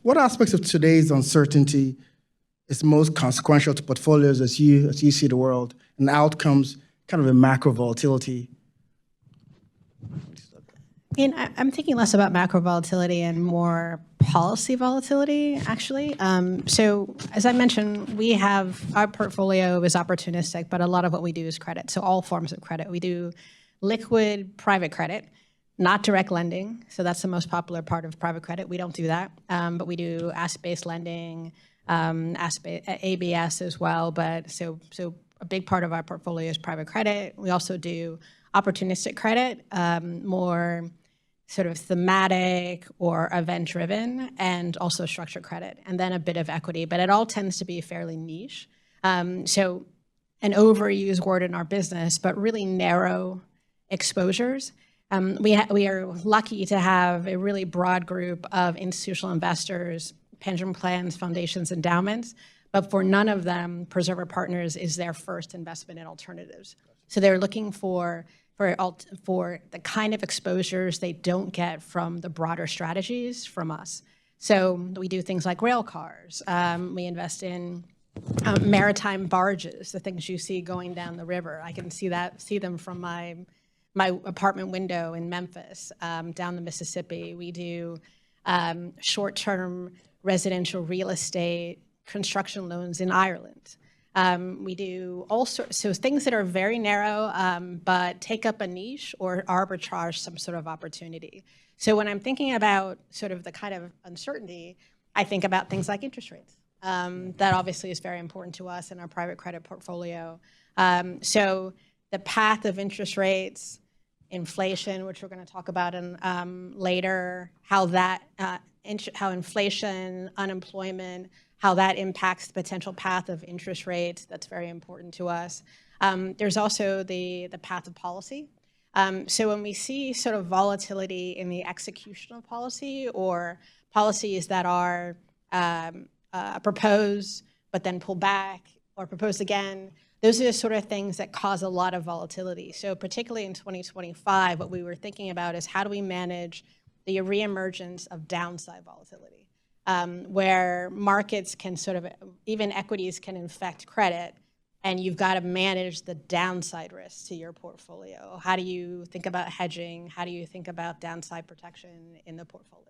What aspects of today's uncertainty is most consequential to portfolios as you see the world, and outcomes, kind of a macro volatility? I'm thinking less about macro volatility and more policy volatility, actually. So as I mentioned, our portfolio is opportunistic, but a lot of what we do is credit. So all forms of credit. We do liquid private credit, not direct lending. So that's the most popular part of private credit. We don't do that, but we do asset-based lending, ABS as well. But so a big part of our portfolio is private credit. We also do opportunistic credit, more sort of thematic or event-driven, and also structured credit, and then a bit of equity. But it all tends to be fairly niche. So an overused word in our business, but really narrow exposures. We are lucky to have a really broad group of institutional investors, pension plans, foundations, endowments, but for none of them, Preserver Partners is their first investment in alternatives. So they're looking for the kind of exposures they don't get from the broader strategies from us. So we do things like rail cars. We invest in maritime barges, the things you see going down the river. I can see them from my apartment window in Memphis, down the Mississippi. We do short-term residential real estate construction loans in Ireland. We do all sorts, so things that are very narrow, but take up a niche or arbitrage some sort of opportunity. So when I'm thinking about sort of the kind of uncertainty, I think about things like interest rates. That obviously is very important to us in our private credit portfolio. So the path of interest rates, inflation, which we're going to talk about later, how inflation, unemployment, how that impacts the potential path of interest rates. That's very important to us. There's also the path of policy. So when we see sort of volatility in the execution of policy or policies that are proposed but then pulled back or proposed again, those are the sort of things that cause a lot of volatility. So particularly in 2025, what we were thinking about is how do we manage the reemergence of downside volatility, where markets can sort of, even equities can infect credit, and you've got to manage the downside risks to your portfolio. How do you think about hedging? How do you think about downside protection in the portfolio?